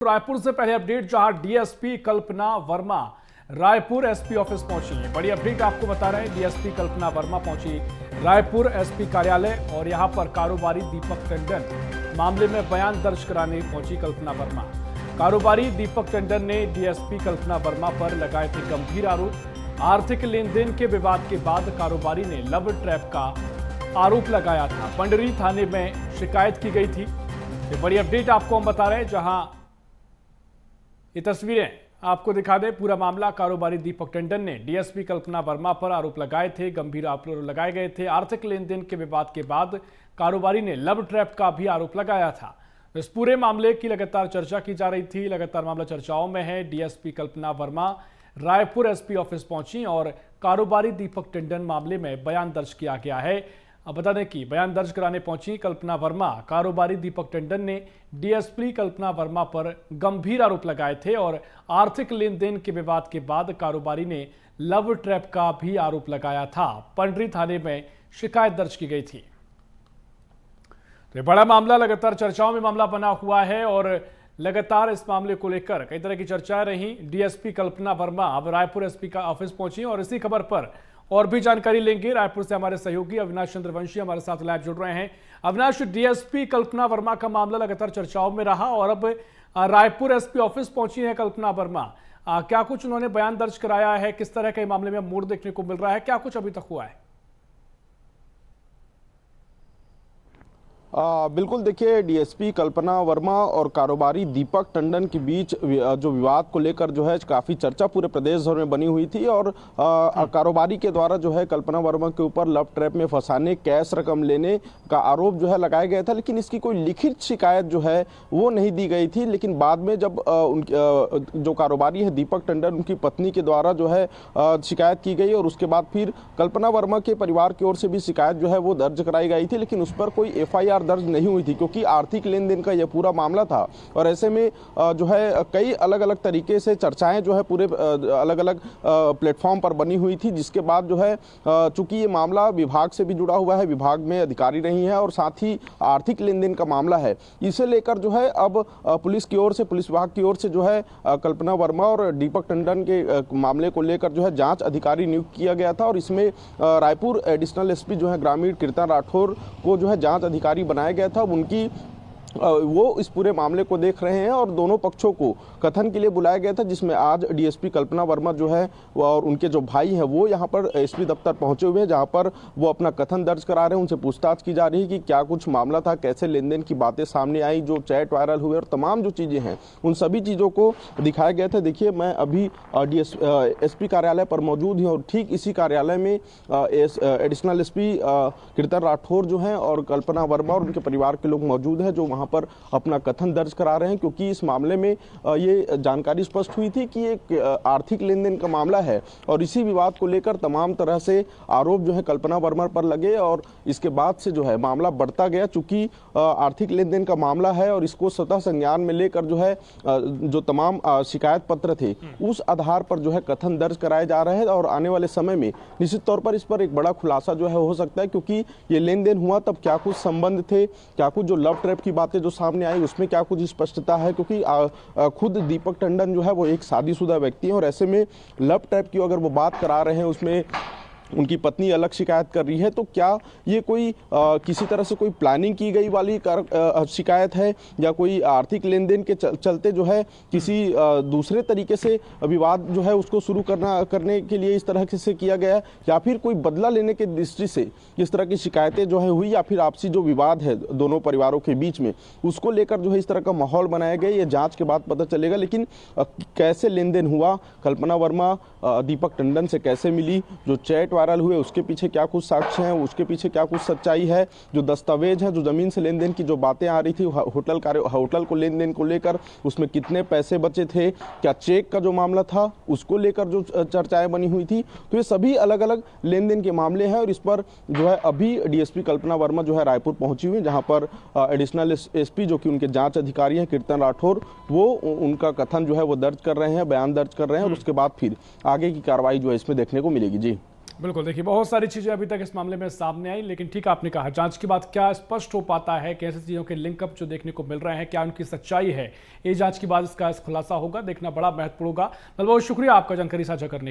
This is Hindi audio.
रायपुर से पहले अपडेट, जहां डीएसपी कल्पना वर्मा रायपुर एसपी ऑफिस पहुंची है। बड़ी अपडेट आपको बता रहे हैं, डीएसपी कल्पना वर्मा पहुंची रायपुर एसपी कार्यालय और यहां पर कारोबारी दीपक टंडन मामले में बयान दर्ज कराने पहुंची कल्पना वर्मा। कारोबारी दीपक टंडन ने डीएसपी कल्पना वर्मा पर लगाए थे गंभीर आरोप। आर्थिक लेन देन के विवाद के बाद कारोबारी ने लव ट्रैप का आरोप लगाया था। पंडरी थाने में शिकायत की गई थी। ये बड़ी अपडेट आपको हम बता रहे हैं, जहां ये तस्वीरें आपको दिखा दें। पूरा मामला, कारोबारी दीपक टंडन ने डीएसपी कल्पना वर्मा पर आरोप लगाए थे, गंभीर आरोप लगाए गए थे। आर्थिक लेन देन के विवाद के बाद कारोबारी ने लव ट्रैप का भी आरोप लगाया था। इस पूरे मामले की लगातार चर्चा की जा रही थी, लगातार मामला चर्चाओं में है। डीएसपी कल्पना वर्मा रायपुर एसपी ऑफिस पहुंची और कारोबारी दीपक टंडन मामले में बयान दर्ज किया गया है। अब बता दें कि बयान दर्ज कराने पहुंची कल्पना वर्मा। कारोबारी दीपक टंडन ने डीएसपी कल्पना वर्मा पर गंभीर आरोप लगाए थे और आर्थिक लेन देन के विवाद के बाद कारोबारी ने लव ट्रैप का भी आरोप लगाया था। पंडरी थाने में शिकायत दर्ज की गई थी। तो ये बड़ा मामला लगातार चर्चाओं में मामला बना हुआ है और लगातार इस मामले को लेकर कई तरह की चर्चाएं रही। डीएसपी कल्पना वर्मा अब रायपुर एसपी का ऑफिस पहुंची और इसी खबर पर और भी जानकारी लेंगे। रायपुर से हमारे सहयोगी अविनाश चंद्रवंशी हमारे साथ लाइव जुड़ रहे हैं। अविनाश, डीएसपी कल्पना वर्मा का मामला लगातार चर्चाओं में रहा और अब रायपुर एसपी ऑफिस पहुंची है कल्पना वर्मा। क्या कुछ उन्होंने बयान दर्ज कराया है? किस तरह के मामले में मोड़ देखने को मिल रहा है? क्या कुछ अभी तक हुआ है? बिल्कुल, देखिए, डीएसपी कल्पना वर्मा और कारोबारी दीपक टंडन के बीच जो विवाद को लेकर जो है काफ़ी चर्चा पूरे प्रदेश भर में बनी हुई थी और कारोबारी के द्वारा जो है कल्पना वर्मा के ऊपर लव ट्रैप में फंसाने, कैश रकम लेने का आरोप जो है लगाया गया था, लेकिन इसकी कोई लिखित शिकायत जो है वो नहीं दी गई थी। लेकिन बाद में जब जो कारोबारी है दीपक टंडन, उनकी पत्नी के द्वारा जो है शिकायत की गई और उसके बाद फिर कल्पना वर्मा के परिवार की ओर से भी शिकायत जो है वो दर्ज कराई गई थी, लेकिन उस पर कोई एफआईआर दर्ज नहीं हुई थी क्योंकि आर्थिक लेन देन का यह पूरा मामला था। और ऐसे में जो है कई अलग अलग तरीके से चर्चाएं जो है पूरे अलग अलग प्लेटफॉर्म पर बनी हुई थी, जिसके बाद जो है चूंकि ये मामला विभाग से भी जुड़ा हुआ है, विभाग में अधिकारी रही हैं और साथ ही आर्थिक लेन देन का मामला है, इसे लेकर जो है अब पुलिस की ओर से, पुलिस विभाग की ओर से जो है कल्पना वर्मा और दीपक टंडन के मामले को लेकर जो है जांच अधिकारी नियुक्त किया गया था। और इसमें रायपुर एडिशनल एसपी जो है ग्रामीण कीर्तन राठौर को जो है जांच अधिकारी बनाया गया था। उनकी वो इस पूरे मामले को देख रहे हैं और दोनों पक्षों को कथन के लिए बुलाया गया था, जिसमें आज डीएसपी कल्पना वर्मा जो है और उनके जो भाई हैं वो यहाँ पर एसपी दफ्तर पहुंचे हुए हैं, जहाँ पर वो अपना कथन दर्ज करा रहे हैं। उनसे पूछताछ की जा रही है कि क्या कुछ मामला था, कैसे लेन देन की बातें सामने आई, जो चैट वायरल हुए और तमाम जो चीज़ें हैं उन सभी चीज़ों को दिखाया गया था। देखिए, मैं अभी एसपी कार्यालय पर मौजूद हूँ और ठीक इसी कार्यालय में एडिशनल एसपी कीर्तन राठौर जो हैं और कल्पना वर्मा और उनके परिवार के लोग मौजूद हैं, जो वहां पर अपना कथन दर्ज करा रहे हैं, क्योंकि इस मामले में ये जानकारी स्पष्ट हुई थी कि एक आर्थिक लेन देन का मामला है और इसी विवाद को लेकर तमाम तरह से आरोप जो है कल्पना वर्मा पर लगे और इसके बाद से जो है मामला बढ़ता गया। चूंकि आर्थिक लेन देन का मामला है और इसको स्वतः संज्ञान में लेकर जो है जो तमाम शिकायत पत्र थे उस आधार पर जो है कथन दर्ज कराए जा रहे हैं और आने वाले समय में निश्चित तौर पर इस पर एक बड़ा खुलासा जो है हो सकता है, क्योंकि ये लेन देन हुआ तब क्या कुछ संबंध थे, क्या कुछ जो लव ट्रैप की बातें जो सामने आई उसमें क्या कुछ स्पष्टता है, क्योंकि खुद दीपक टंडन जो है वो एक शादीशुदा व्यक्ति है और ऐसे में लव ट्रैप की अगर वो बात करा रहे हैं उसमें उनकी पत्नी अलग शिकायत कर रही है, तो क्या ये कोई किसी तरह से कोई प्लानिंग की गई वाली शिकायत है या कोई आर्थिक लेन देन के चलते जो है किसी दूसरे तरीके से विवाद जो है उसको शुरू करने के लिए इस तरह से किया गया, या फिर कोई बदला लेने के दृष्टि से इस तरह की शिकायतें जो है हुई, या फिर आपसी जो विवाद है दोनों परिवारों के बीच में उसको लेकर जो है इस तरह का माहौल बनाया गया। ये जाँच के बाद पता चलेगा। लेकिन कैसे लेन देन हुआ, कल्पना वर्मा दीपक टंडन से कैसे मिली, जो चैट वायरल हुए उसके पीछे क्या कुछ साक्ष्य हैं, उसके पीछे क्या कुछ सच्चाई है, जो दस्तावेज है, जो जमीन से लेन देन की जो बातें आ रही थी, होटल को लेन देन को लेकर उसमें कितने पैसे बचे थे, क्या चेक का जो मामला था उसको लेकर जो चर्चाएं बनी हुई थी, तो ये सभी अलग अलग लेन देन के मामले हैं। और इस पर जो है अभी डीएसपी कल्पना वर्मा जो है रायपुर पहुंची हुई है, जहाँ पर एडिशनल एसपी जो कि उनके जाँच अधिकारी हैं कीर्तन राठौर, वो उनका कथन जो है वो दर्ज कर रहे हैं, बयान दर्ज कर रहे हैं और उसके बाद फिर आगे की कार्रवाई जो है इसमें देखने को मिलेगी। जी बिल्कुल, देखिए बहुत सारी चीज़ें अभी तक इस मामले में सामने आई, लेकिन ठीक आपने कहा जांच के बाद क्या स्पष्ट हो पाता है, कैसे चीज़ों के लिंकअप जो देखने को मिल रहे हैं, क्या उनकी सच्चाई है, ये जांच के बाद इसका खुलासा होगा, देखना बड़ा महत्वपूर्ण होगा। बहुत बहुत शुक्रिया आपका जानकारी साझा करने के लिए।